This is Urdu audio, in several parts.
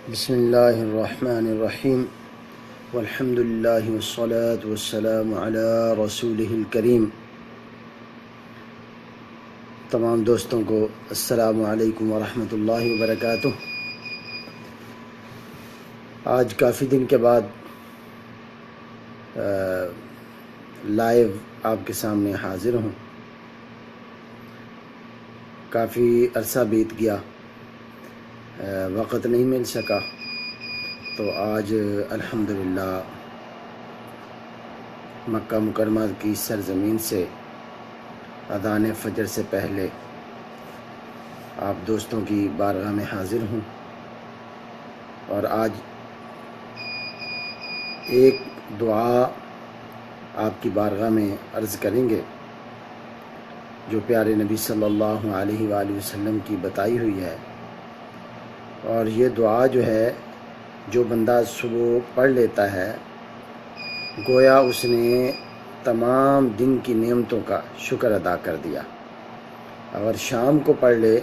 بسم اللہ الرحمن الرحیم والحمد للہ والصلاة والسلام علی رسولہ الکریم۔ تمام دوستوں کو السلام علیکم ورحمۃ اللہ وبرکاتہ۔ آج کافی دن کے بعد لائیو آپ کے سامنے حاضر ہوں۔ کافی عرصہ بیت گیا، وقت نہیں مل سکا، تو آج الحمدللہ مکہ مکرمہ کی سرزمین سے اذان فجر سے پہلے آپ دوستوں کی بارگاہ میں حاضر ہوں، اور آج ایک دعا آپ کی بارگاہ میں عرض کریں گے جو پیارے نبی صلی اللہ علیہ وآلہ وسلم کی بتائی ہوئی ہے۔ اور یہ دعا جو ہے، جو بندہ صبح پڑھ لیتا ہے، گویا اس نے تمام دن کی نعمتوں کا شکر ادا کر دیا۔ اگر شام کو پڑھ لے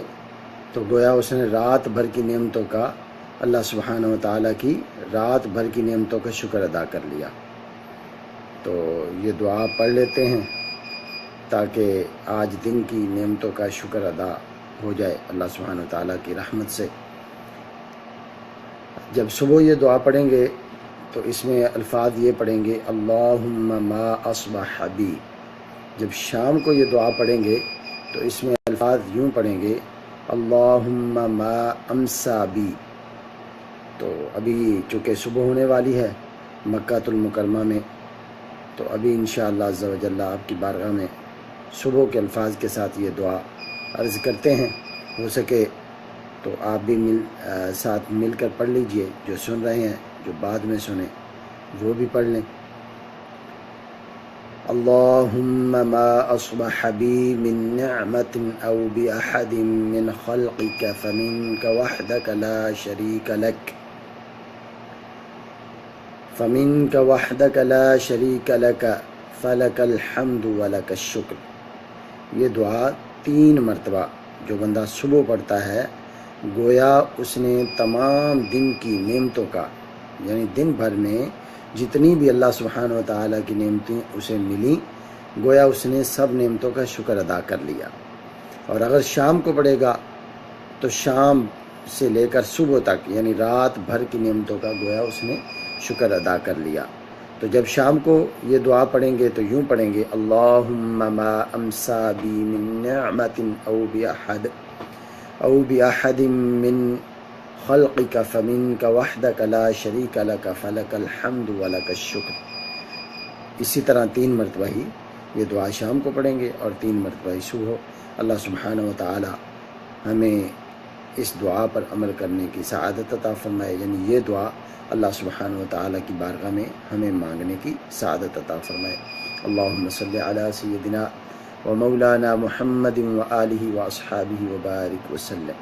تو گویا اس نے رات بھر کی نعمتوں کا، اللہ سبحانہ و تعالیٰ کی رات بھر کی نعمتوں کا شکر ادا کر لیا۔ تو یہ دعا پڑھ لیتے ہیں تاکہ آج دن کی نعمتوں کا شکر ادا ہو جائے اللہ سبحانہ و تعالیٰ کی رحمت سے۔ جب صبح یہ دعا پڑھیں گے تو اس میں الفاظ یہ پڑھیں گے، اللہم ما اصبح بی۔ جب شام کو یہ دعا پڑھیں گے تو اس میں الفاظ یوں پڑھیں گے، اللہم ما امسا بی۔ تو ابھی چونکہ صبح ہونے والی ہے مکہ المکرمہ میں، تو ابھی انشاءاللہ عز و جل آپ کی بارگاہ میں صبح کے الفاظ کے ساتھ یہ دعا عرض کرتے ہیں۔ ہو سکے تو آپ بھی ساتھ مل کر پڑھ لیجئے، جو سن رہے ہیں، جو بعد میں سنیں وہ بھی پڑھ لیں۔ اللہم ما اصبح بی من نعمت او باحد من خلقک فمنک وحدک لا شریک لک، فمنک وحدک لا شریک لک فلک الحمد ولک الشکر۔ یہ دعا 3 مرتبہ جو بندہ صبح پڑھتا ہے، گویا اس نے تمام دن کی نعمتوں کا، یعنی دن بھر میں جتنی بھی اللہ سبحانہ و تعالیٰ کی نعمتیں اسے ملیں، گویا اس نے سب نعمتوں کا شکر ادا کر لیا۔ اور اگر شام کو پڑھے گا تو شام سے لے کر صبح تک، یعنی رات بھر کی نعمتوں کا گویا اس نے شکر ادا کر لیا۔ تو جب شام کو یہ دعا پڑھیں گے تو یوں پڑھیں گے، اللہم ما امسا بی من نعمت او باحد من خلقک فمنک وحدک لا شریک لک فلک الحمد ولک الشکر۔ اسی طرح 3 مرتبہ ہی یہ دعا شام کو پڑھیں گے اور 3 مرتبہ ہی صبح۔ اللہ سبحانہ و تعالی ہمیں اس دعا پر عمل کرنے کی سعادت عطا فرمائے، یعنی یہ دعا اللہ سبحانہ و تعالیٰ کی بارگاہ میں ہمیں مانگنے کی سعادت عطا فرمائے۔ اللہم صلی علی سیدنا و مولانا محمد و آلہ و اصحابہ و بارک وسلم۔